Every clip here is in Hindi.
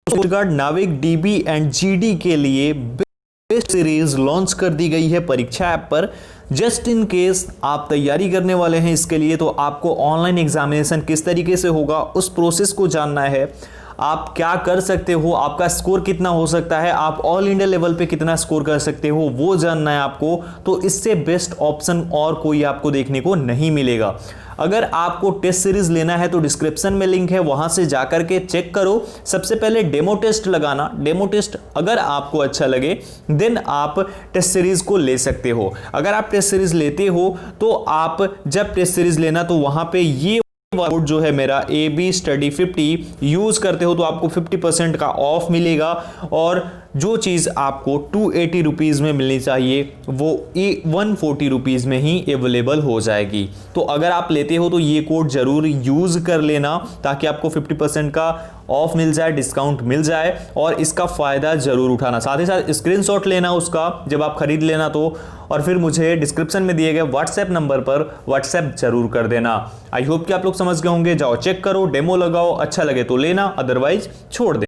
कोस्ट गार्ड नाविक डीबी एंड जीडी के लिए बेस्ट सीरीज लॉन्च कर दी गई है परीक्षा ऐप पर। जस्ट इन केस आप तैयारी करने वाले हैं इसके लिए, तो आपको ऑनलाइन एग्जामिनेशन किस तरीके से होगा उस प्रोसेस को जानना है। आप क्या कर सकते हो, आपका स्कोर कितना हो सकता है, आप ऑल इंडिया लेवल पे कितना स्कोर कर सकते हो वो जानना है आपको। तो इससे बेस्ट ऑप्शन और कोई आपको देखने को नहीं मिलेगा। अगर आपको टेस्ट सीरीज लेना है तो डिस्क्रिप्शन में लिंक है, वहां से जाकर के चेक करो। सबसे पहले डेमो टेस्ट लगाना। डेमो टेस्ट अगर आपको अच्छा लगे देन आप टेस्ट सीरीज को ले सकते हो। अगर आप टेस्ट सीरीज लेते हो तो आप जब टेस्ट सीरीज लेना तो वहां पे ये कोड जो है मेरा AB Study 50 यूज करते हो तो आपको 50% का ऑफ मिलेगा, और जो चीज आपको 280 रुपीज में मिलनी चाहिए वो 140 रुपीज में ही अवेलेबल हो जाएगी। तो अगर आप लेते हो तो ये कोड जरूर यूज कर लेना ताकि आपको 50% का ऑफ मिल जाए, डिस्काउंट मिल जाए, और इसका फायदा जरूर उठाना। साथ ही साथ स्क्रीनशॉट लेना उसका जब आप खरीद लेना तो, और फिर मुझे डिस्क्रिप्शन में दिए गए व्हाट्सएप नंबर पर व्हाट्सएप जरूर कर देना। आई होप कि आप लोग समझ गए होंगे। जाओ चेक करो, डेमो लगाओ, अच्छा लगे तो लेना, अदरवाइज छोड़ दे।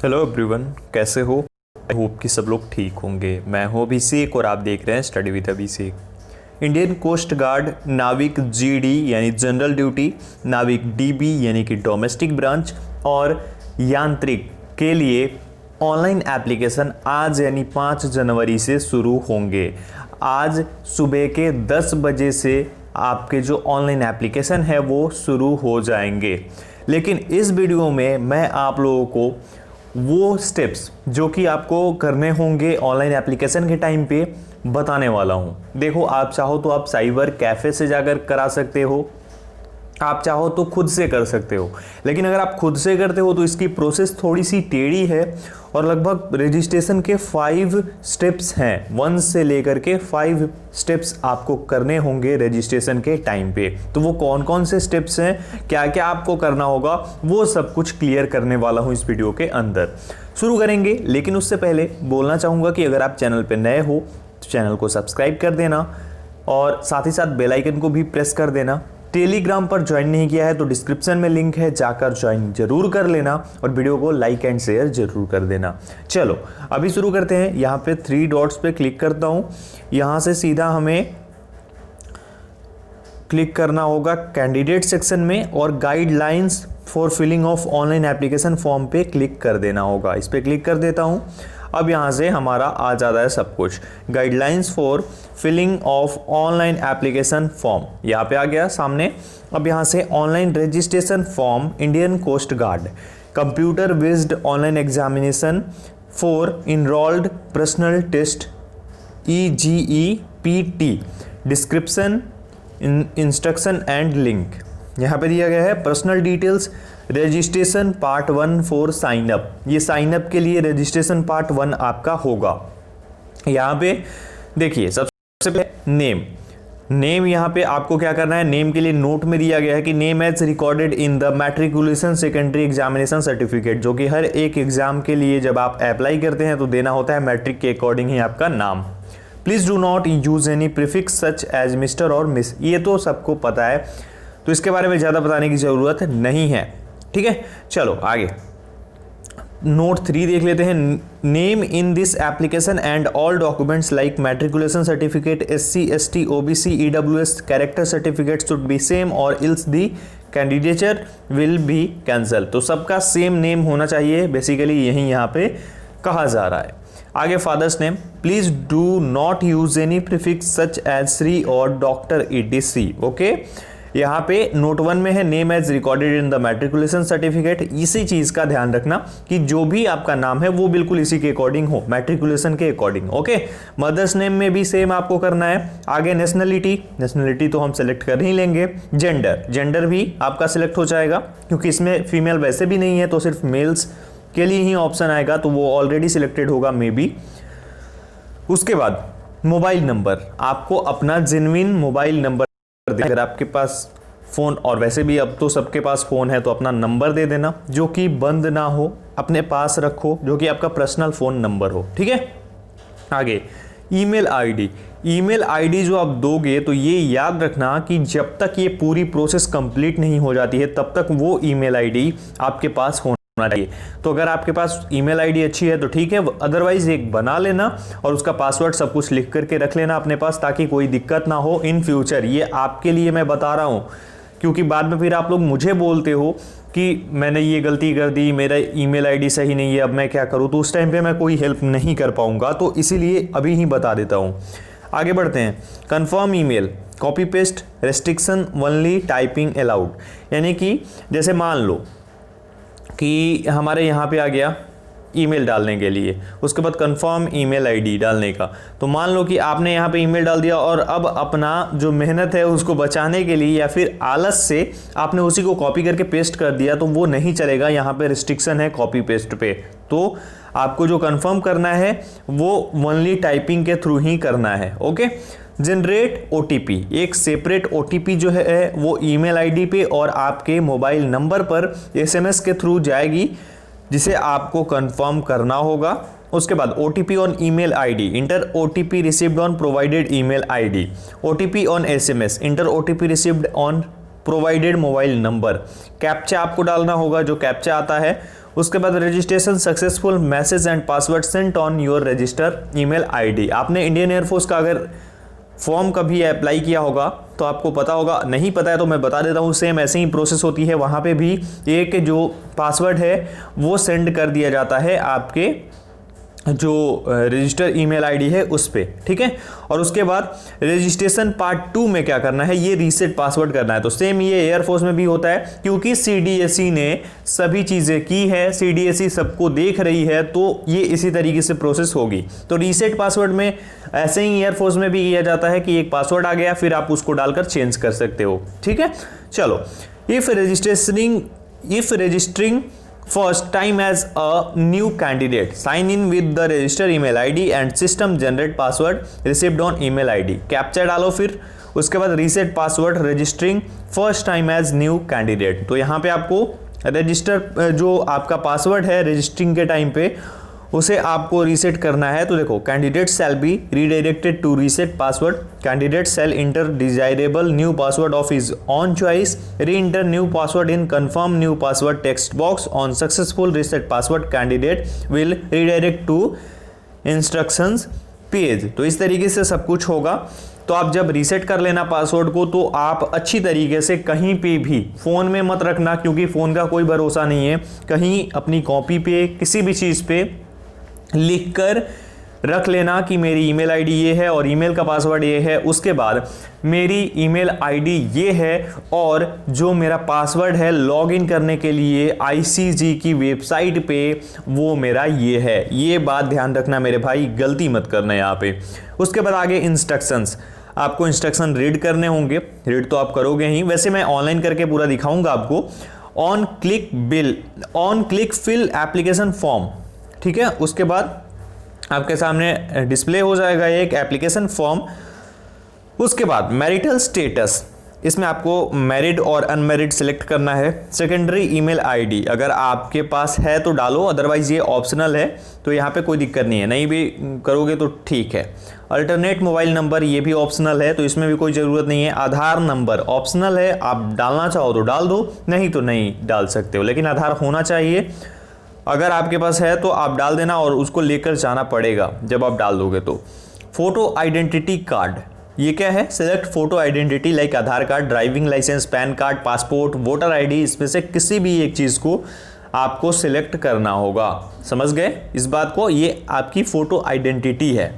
हेलो एवरीवन, कैसे हो? आई होप कि सब लोग ठीक होंगे। मैं हूं अभिषेक और आप देख रहे हैं study with Abhishek. Indian coast guard नाविक GD यानी जनरल ड्यूटी, नाविक DB यानी कि डोमेस्टिक ब्रांच, और यांत्रिक के लिए ऑनलाइन एप्लीकेशन आज यानी 5 जनवरी से शुरू होंगे। आज सुबह के 10 बजे से आपके जो ऑनलाइन एप्लीकेशन है वो शुरू हो जाएंगे। लेकिन इस वीडियो में मैं आप लोगों को वो स्टेप्स जो कि आपको करने होंगे ऑनलाइन एप्लीकेशन के टाइम पे बताने वाला हूँ। देखो, आप चाहो तो आप साइबर कैफ़े से जाकर करा सकते हो, आप चाहो तो खुद से कर सकते हो। लेकिन अगर आप खुद से करते हो तो इसकी प्रोसेस थोड़ी सी टेढ़ी है और लगभग रजिस्ट्रेशन के 5 स्टेप्स हैं। 1 से लेकर के 5 स्टेप्स आपको करने होंगे रजिस्ट्रेशन के टाइम पे। तो वो कौन कौन से स्टेप्स हैं, क्या क्या आपको करना होगा, वो सब कुछ क्लियर करने वाला हूँ इस वीडियो के अंदर। शुरू करेंगे, लेकिन उससे पहले बोलना चाहूँगा कि अगर आप चैनल पर नए हो तो चैनल को सब्सक्राइब कर देना, और साथ ही साथ बेल आइकन को भी प्रेस कर देना। टेलीग्राम पर ज्वाइन नहीं किया है तो डिस्क्रिप्शन में लिंक है, जाकर ज्वाइन जरूर कर लेना, और वीडियो को लाइक एंड शेयर जरूर कर देना। चलो अभी शुरू करते हैं। यहाँ पे 3 डॉट्स पे क्लिक करता हूँ। यहाँ से सीधा हमें क्लिक करना होगा कैंडिडेट सेक्शन में, और guidelines for filling of online application form पे क्लिक कर देना होगा। इस पर क्लिक कर देता हूँ। अब यहाँ से हमारा आ जाता है सब कुछ, guidelines for filling of online application form यहाँ पे आ गया सामने। अब यहाँ से online registration form Indian coast guard, computer based online examination for enrolled personnel test EGEPT, description, instruction and link यहाँ पे दिया गया है। Personal details, registration part 1 for sign up, ये साइन अप के लिए रजिस्ट्रेशन पार्ट 1 आपका होगा। यहाँ पे देखिए सबसे पहले नेम यहाँ पे आपको क्या करना है। नेम के लिए नोट में दिया गया है कि name as recorded in the matriculation secondary examination certificate, जो कि हर एक एग्जाम के लिए जब आप अप्लाई करते हैं तो देना होता है मैट्रिक के अकॉर्डिंग ही आपका नाम। Please do not use any prefix such as mister और मिस, ये तो सबको पता है तो इसके बारे में ज़्यादा बताने की ज़रूरत नहीं है। ठीक है, चलो आगे नोट 3 देख लेते हैं। Name in this application and all documents like matriculation certificate, SC ST OBC EWS character certificate should be same or else the candidature will be cancel. तो सबका सेम नेम होना चाहिए, बेसिकली यही यहाँ पे कहा जा रहा है। आगे father's name, please do not use any prefix such as Shri और डॉक्टर ETC। ओके, यहाँ पे नोट 1 में है name as recorded in the matriculation certificate. इसी चीज का ध्यान रखना कि जो भी आपका नाम है वो बिल्कुल इसी के अकॉर्डिंग हो, मैट्रिकुलेशन के अकॉर्डिंग। ओके, मदर्स नेम में भी सेम आपको करना है। आगे नेशनलिटी तो हम सेलेक्ट कर ही लेंगे। जेंडर भी आपका सिलेक्ट हो जाएगा, क्योंकि इसमें फीमेल वैसे भी नहीं है तो सिर्फ मेल्स के लिए ही ऑप्शन आएगा, तो वो ऑलरेडी सिलेक्टेड होगा मे बी। उसके बाद मोबाइल नंबर, आपको अपना जेन्युइन मोबाइल नंबर, अगर आपके पास फ़ोन, और वैसे भी अब तो सबके पास फ़ोन है, तो अपना नंबर दे देना जो कि बंद ना हो, अपने पास रखो, जो कि आपका पर्सनल फ़ोन नंबर हो। ठीक है, आगे ईमेल आईडी जो आप दोगे तो ये याद रखना कि जब तक ये पूरी प्रोसेस कंप्लीट नहीं हो जाती है तब तक वो ईमेल आईडी आपके पास होना चाहिए। तो अगर आपके पास ईमेल आईडी अच्छी है तो ठीक है, अदरवाइज एक बना लेना और उसका पासवर्ड सब कुछ लिख करके रख लेना अपने पास, ताकि कोई दिक्कत ना हो इन फ्यूचर। ये आपके लिए मैं बता रहा हूँ, क्योंकि बाद में फिर आप लोग मुझे बोलते हो कि मैंने ये गलती कर दी, मेरा ईमेल आईडी सही नहीं है, अब मैं क्या करूँ, तो उस टाइम पे मैं कोई हेल्प नहीं कर पाऊंगा। तो इसीलिए अभी ही बता देता हूँ। आगे बढ़ते हैं। Confirm email, copy paste, restriction, only typing allowed. यानी कि जैसे मान लो कि हमारे यहाँ पे आ गया ईमेल डालने के लिए, उसके बाद कंफर्म ईमेल आईडी डालने का। तो मान लो कि आपने यहाँ पे ईमेल डाल दिया और अब अपना जो मेहनत है उसको बचाने के लिए या फिर आलस से आपने उसी को कॉपी करके पेस्ट कर दिया, तो वो नहीं चलेगा। यहाँ पे रिस्ट्रिक्शन है कॉपी पेस्ट पे। तो आपको जो कंफर्म करना है वो ओनली टाइपिंग के थ्रू ही करना है। ओके। जनरेट ओटीपी, एक सेपरेट ओटीपी जो है वो ईमेल आईडी पे और आपके मोबाइल नंबर पर एसएमएस के थ्रू जाएगी, जिसे आपको कंफर्म करना होगा। उसके बाद OTP on email ID, inter OTP received on provided email ID. OTP on SMS, inter OTP received on provided mobile number. Captcha आपको डालना होगा, जो कैप्चा आता है। उसके बाद registration successful, message and password Saint on your register email ID. आपने इंडियन एयरफोर्स का अगर फॉर्म कभी अप्लाई किया होगा तो आपको पता होगा, नहीं पता है तो मैं बता देता हूँ। सेम ऐसे ही प्रोसेस होती है, वहाँ पे भी एक जो पासवर्ड है वो सेंड कर दिया जाता है आपके जो रजिस्टर ईमेल आईडी है उस पे, ठीक है। और उसके बाद रजिस्ट्रेशन पार्ट 2 में क्या करना है, ये रीसेट पासवर्ड करना है। तो सेम ये एयरफोर्स में भी होता है, क्योंकि सीडीएसई ने सभी चीज़ें की है, सीडीएसई सबको देख रही है, तो ये इसी तरीके से प्रोसेस होगी। तो रीसेट पासवर्ड में ऐसे ही एयरफोर्स में भी किया जाता है कि एक पासवर्ड आ गया, फिर आप उसको डालकर चेंज कर सकते हो, ठीक है। चलो, if registering first time as a new candidate, sign in with the register email id and system generate password received on email id। Captcha डालो, फिर उसके बाद reset password registering first time as new candidate. तो यहाँ पे आपको रजिस्टर जो आपका पासवर्ड है रजिस्टरिंग के टाइम पे उसे आपको रीसेट करना है। तो देखो, candidate shall be redirected to reset password, candidate shall enter desirable new password of his own choice, re enter new password in confirm new password text box, on successful reset password candidate will redirect to instructions page. तो इस तरीके से सब कुछ होगा। तो आप जब रीसेट कर लेना पासवर्ड को, तो आप अच्छी तरीके से कहीं पे भी, फ़ोन में मत रखना क्योंकि फ़ोन का कोई भरोसा नहीं है, कहीं अपनी कॉपी पे किसी भी चीज़ पे लिख कर रख लेना कि मेरी ईमेल आईडी ये है और ईमेल का पासवर्ड ये है। उसके बाद मेरी ईमेल आईडी ये है और जो मेरा पासवर्ड है लॉगिन करने के लिए आईसीजी की वेबसाइट पे वो मेरा ये है। ये बात ध्यान रखना मेरे भाई, गलती मत करना यहाँ पे। उसके बाद आगे इंस्ट्रक्शंस, आपको इंस्ट्रक्शन रीड करने होंगे, रीड तो आप करोगे ही, वैसे मैं ऑनलाइन करके पूरा दिखाऊंगा आपको। On click fill application form, ठीक है। उसके बाद आपके सामने डिस्प्ले हो जाएगा एक एप्लीकेशन फॉर्म। उसके बाद मैरिटल स्टेटस, इसमें आपको मैरिड और अनमैरिड सिलेक्ट करना है। सेकेंडरी ईमेल आईडी, अगर आपके पास है तो डालो, अदरवाइज ये ऑप्शनल है, तो यहाँ पे कोई दिक्कत नहीं है, नहीं भी करोगे तो ठीक है। अल्टरनेट मोबाइल नंबर, ये भी ऑप्शनल है, तो इसमें भी कोई ज़रूरत नहीं है। आधार नंबर ऑप्शनल है, आप डालना चाहो तो डाल दो, नहीं तो नहीं डाल सकते हो, लेकिन आधार होना चाहिए। अगर आपके पास है तो आप डाल देना और उसको लेकर जाना पड़ेगा जब आप डाल दोगे तो। फोटो आइडेंटिटी कार्ड, ये क्या है, select photo identity like Aadhaar card, driving licence, PAN card, passport, voter ID, इसमें से किसी भी एक चीज़ को आपको सिलेक्ट करना होगा। समझ गए इस बात को, ये आपकी फोटो आइडेंटिटी है।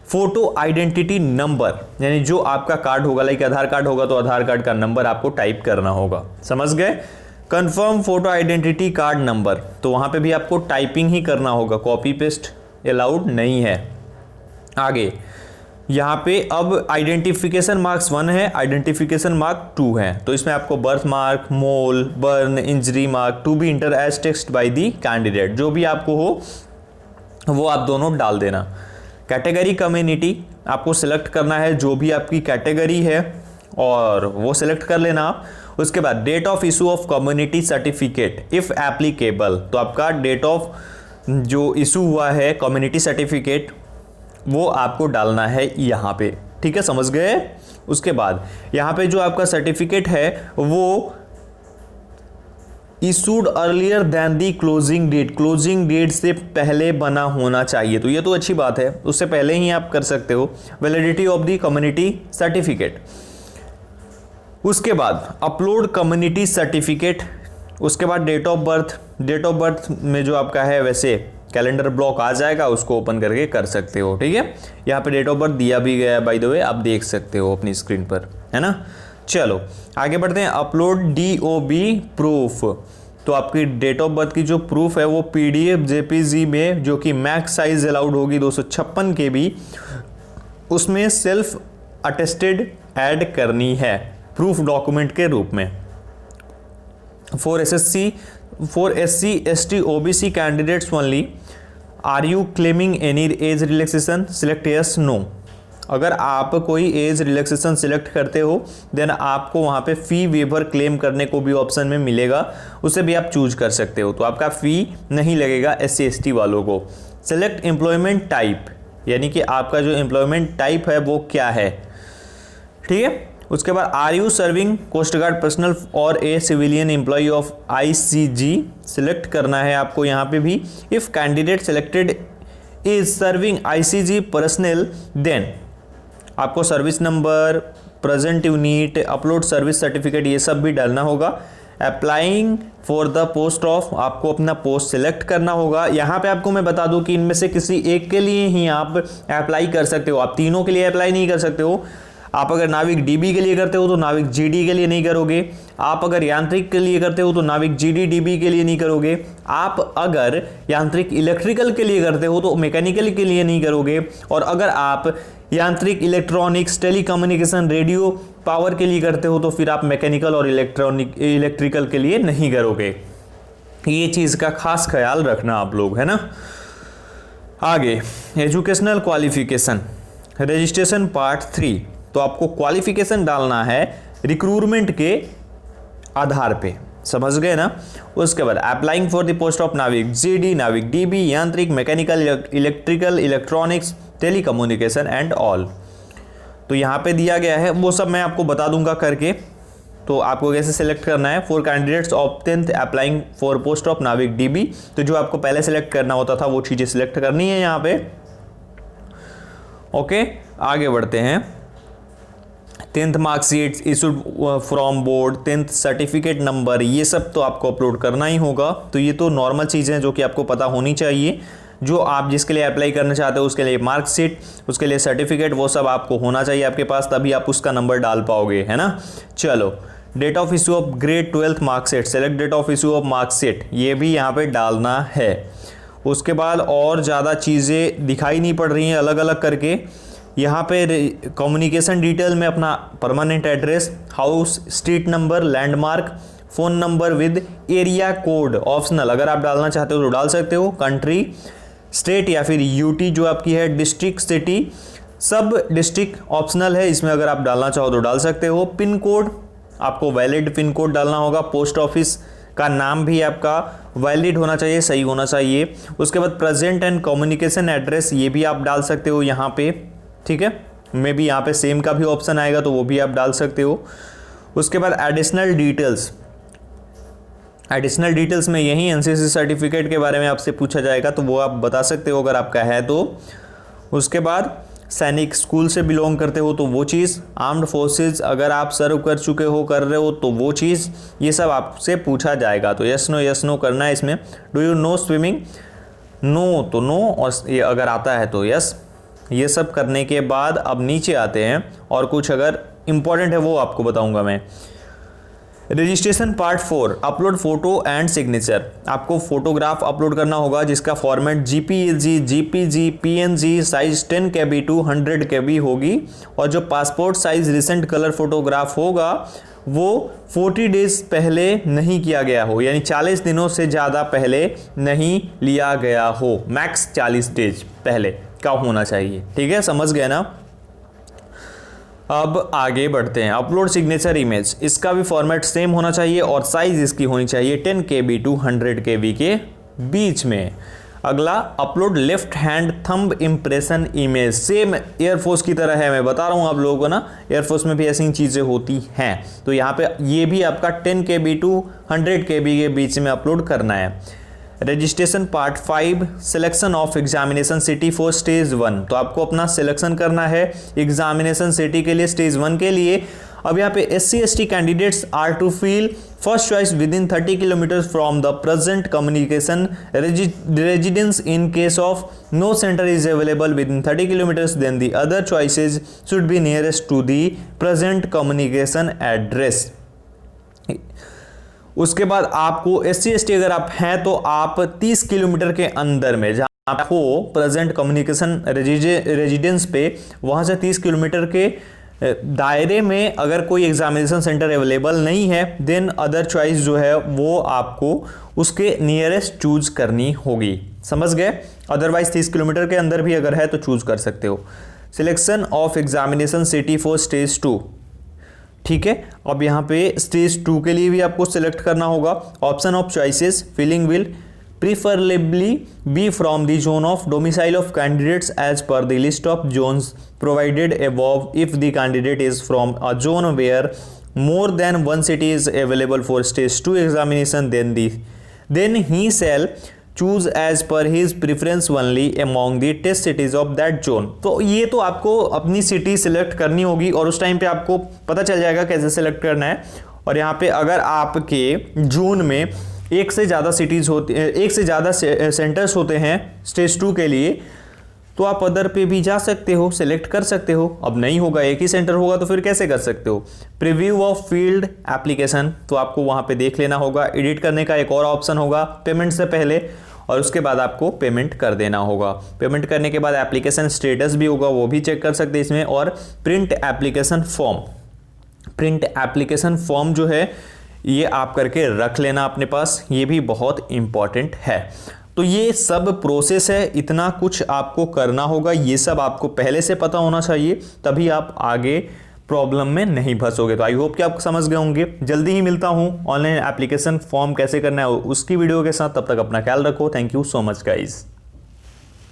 फोटो आइडेंटिटी नंबर, यानी जो आपका कार्ड होगा, लाइक आधार कार्ड होगा तो आधार कार्ड का नंबर आपको टाइप करना होगा। समझ गए। Confirm photo identity card number, तो वहाँ पे भी आपको टाइपिंग ही करना होगा, कॉपी पेस्ट अलाउड नहीं है। आगे यहाँ पे अब आइडेंटिफिकेशन मार्क्स 1 है, आइडेंटिफिकेशन मार्क 2 है, तो इसमें आपको birth mark, mole, burn, injury mark to be enter as text by the candidate, जो भी आपको हो वो आप दोनों डाल देना। कैटेगरी कम्युनिटी आपको सिलेक्ट करना है, जो भी आपकी कैटेगरी है और वो सिलेक्ट कर लेना आप। उसके बाद date of issue of community certificate if applicable, तो आपका डेट ऑफ जो इशू हुआ है कम्युनिटी सर्टिफिकेट वो आपको डालना है यहाँ पे, ठीक है। समझ गए। उसके बाद यहाँ पे जो आपका सर्टिफिकेट है वो इशूड अर्लियर देन दी क्लोजिंग डेट, क्लोजिंग डेट से पहले बना होना चाहिए। तो ये तो अच्छी बात है, उससे पहले ही आप कर सकते हो। Validity of the community certificate, उसके बाद अपलोड कम्युनिटी सर्टिफिकेट, उसके बाद date of birth, date of birth में जो आपका है वैसे कैलेंडर ब्लॉक आ जाएगा, उसको ओपन करके कर सकते हो। ठीक है, यहाँ पे डेट ऑफ बर्थ दिया भी गया है बाय द वे, आप देख सकते हो अपनी स्क्रीन पर, है ना। चलो आगे बढ़ते हैं। अपलोड DOB प्रूफ, तो आपकी डेट ऑफ बर्थ की जो प्रूफ है वो PDF JPG में, जो कि मैक्स साइज अलाउड होगी 256 KB, उसमें सेल्फ अटेस्टेड ऐड करनी है प्रूफ डॉक्यूमेंट के रूप में। For SC ST OBC candidates only, are you claiming any age relaxation, select yes no. अगर आप कोई एज रिलैक्सेशन सिलेक्ट करते हो देन आपको वहाँ पे फ़ी वेवर क्लेम करने को भी ऑप्शन में मिलेगा, उसे भी आप चूज कर सकते हो, तो आपका फ़ी नहीं लगेगा SC ST वालों को। सेलेक्ट एम्प्लॉयमेंट टाइप, यानी कि आपका जो एम्प्लॉयमेंट टाइप है वो क्या है। ठीक है, उसके बाद are you serving coast guard personnel or a civilian employ of ICG, select करना है आपको यहाँ पे भी। If candidate selected is serving ICG personnel then आपको service number, present unit, upload service certificate, ये सब भी डालना होगा। Applying for the post of, आपको अपना पोस्ट सिलेक्ट करना होगा। यहाँ पे आपको मैं बता दूं कि इनमें से किसी एक के लिए ही आप अप्लाई कर सकते हो, आप तीनों के लिए अप्लाई नहीं कर सकते हो। आप अगर नाविक DB के लिए करते हो तो नाविक GD के लिए नहीं करोगे, आप अगर यांत्रिक के लिए करते हो तो नाविक GD DB के लिए नहीं करोगे, आप अगर यांत्रिक इलेक्ट्रिकल के लिए करते हो तो मैकेनिकल के लिए नहीं करोगे, और अगर आप यांत्रिक इलेक्ट्रॉनिक्स टेलीकम्युनिकेशन रेडियो पावर के लिए करते हो तो फिर आप मैकेनिकल और इलेक्ट्रिकल के लिए नहीं करोगे। ये चीज़ का खास ख्याल रखना आप लोग, है ना। आगे एजुकेशनल क्वालिफिकेशन, रजिस्ट्रेशन पार्ट 3, तो आपको क्वालिफिकेशन डालना है रिक्रूटमेंट के आधार पे, समझ गए ना। उसके बाद applying for the post of नाविक GD, नाविक DB, यांत्रिक, mechanical, electrical, electronics, telecommunication and all, तो यहाँ पे दिया गया है, वो सब मैं आपको बता दूंगा करके। तो आपको कैसे सिलेक्ट करना है। For candidates of 10th applying for post of नाविक DB, तो जो आपको पहले सिलेक्ट करना होता था वो चीज़ें सिलेक्ट करनी है यहाँ पे। ओके, आगे बढ़ते हैं। 10th marksheet issued from board, 10th certificate number, ये सब तो आपको अपलोड करना ही होगा। तो ये तो नॉर्मल चीज़ें हैं जो कि आपको पता होनी चाहिए। जो आप जिसके लिए अप्लाई करना चाहते हो उसके लिए मार्कशीट, उसके लिए सर्टिफिकेट, वो सब आपको होना चाहिए आपके पास, तभी आप उसका नंबर डाल पाओगे, है ना। चलो, date of issue of grade 12th marksheet, select date of issue of marksheet, ये भी यहाँ पे डालना है। उसके बाद और ज़्यादा चीज़ें दिखाई नहीं पड़ रही हैं अलग अलग करके। यहाँ पे कम्युनिकेशन डिटेल में अपना permanent address, house, street number, landmark, phone number with area code optional, अगर आप डालना चाहते हो तो डाल सकते हो। कंट्री, स्टेट या फिर UT जो आपकी है, डिस्ट्रिक्ट, सिटी, सब डिस्ट्रिक्ट ऑप्शनल है, इसमें अगर आप डालना चाहो तो डाल सकते हो। पिन कोड, आपको वैलिड पिन कोड डालना होगा। पोस्ट ऑफिस का नाम भी आपका वैलिड होना चाहिए, सही होना चाहिए। उसके बाद प्रेजेंट एंड कम्युनिकेशन एड्रेस, ये भी आप डाल सकते हो यहाँ पे, ठीक है। मे बी यहाँ पे सेम का भी ऑप्शन आएगा तो वो भी आप डाल सकते हो। उसके बाद एडिशनल डिटेल्स, एडिशनल डिटेल्स में यही NCC सर्टिफिकेट के बारे में आपसे पूछा जाएगा, तो वो आप बता सकते हो अगर आपका है तो। उसके बाद सैनिक स्कूल से बिलोंग करते हो तो वो चीज़, आर्म्ड फोर्सेज अगर आप सर्व कर चुके हो, कर रहे हो तो वो चीज़, ये सब आपसे पूछा जाएगा। तो यस नो करना है इसमें। Do you know swimming, no तो नो, और ये अगर आता है तो यस। ये सब करने के बाद अब नीचे आते हैं और कुछ अगर इम्पॉर्टेंट है वो आपको बताऊंगा मैं। Registration part 4, upload photo and signature, आपको फोटोग्राफ अपलोड करना होगा जिसका format JPG, GPG, PNG, size 10 KB to 100 KB होगी। और जो passport size recent colour photograph होगा वो 40 डेज पहले नहीं किया गया हो, यानी 40 दिनों से ज़्यादा पहले नहीं लिया गया हो, मैक्स 40 डेज पहले का होना चाहिए, ठीक है, समझ गए ना। अब आगे बढ़ते हैं। अपलोड सिग्नेचर इमेज, इसका भी फॉर्मेट सेम होना चाहिए और साइज इसकी होनी चाहिए 10 KB to 100 KB के बीच में। अगला upload left hand thumb impression image, same air force की तरह है, मैं बता रहा हूँ आप लोगों को ना, एयरफोर्स में भी ऐसी चीज़ें होती हैं। तो यहाँ पे ये भी आपका 10 KB टू 100 KB के बीच में अपलोड करना है। Registration part 5 selection of examination city for stage 1, तो आपको अपना सिलेक्शन करना है एग्जामिनेशन सिटी के लिए, स्टेज 1 के लिए। अब यहाँ पे SC/ST candidates are to fill first choice within 30 kilometre from the present communication residence. In case of no centre is available within 30 kilometres then the other choices should be nearest to the present communication address. उसके बाद आपको SC/ST अगर आप हैं तो आप 30 किलोमीटर के अंदर में, जहां आपको प्रेजेंट कम्युनिकेशन रेजिडेंस पे, वहां से 30 किलोमीटर के दायरे में अगर कोई एग्जामिनेशन सेंटर अवेलेबल नहीं है, देन अदर चॉइस जो है वो आपको उसके नियरेस्ट चूज करनी होगी। समझ गए? अदरवाइज 30 किलोमीटर के अंदर भी अगर है तो चूज कर सकते हो। Selection of examination city for stage 2, ठीक है। अब यहाँ पे स्टेज 2 के लिए भी आपको सिलेक्ट करना होगा। Option of choices filling will preferably be from the zone of domicile of candidates as per the list of zones provided above. If the candidate is from a zone where more than one city is available for stage 2 examination, then he shall choose as per his preference only among the test cities of that zone। तो ये तो आपको अपनी सिटी सिलेक्ट करनी होगी और उस टाइम पे आपको पता चल जाएगा कैसे सिलेक्ट करना है। और यहाँ पे अगर आपके जोन में एक से ज़्यादा सिटीज़ होती, एक से ज़्यादा सेंटर्स होते हैं स्टेज 2 के लिए, तो आप अदर पे भी जा सकते हो, सिलेक्ट कर सकते हो। अब नहीं होगा, एक ही सेंटर होगा, तो फिर कैसे कर सकते हो? प्रीव्यू ऑफ फील्ड एप्लीकेशन, तो आपको वहाँ पे देख लेना होगा। एडिट करने का एक और ऑप्शन होगा पेमेंट से पहले, और उसके बाद आपको पेमेंट कर देना होगा। पेमेंट करने के बाद एप्लीकेशन स्टेटस भी होगा, वो भी चेक कर सकते हैं इसमें। और print application form, print application form जो है ये आप करके रख लेना अपने पास, ये भी बहुत इंपॉर्टेंट है। तो ये सब प्रोसेस है, इतना कुछ आपको करना होगा, ये सब आपको पहले से पता होना चाहिए, तभी आप आगे प्रॉब्लम में नहीं फंसोगे। तो आई होप कि आप समझ गए होंगे। जल्दी ही मिलता हूँ ऑनलाइन एप्लीकेशन फॉर्म कैसे करना है उसकी वीडियो के साथ, तब तक अपना ख्याल रखो। Thank you so much guys.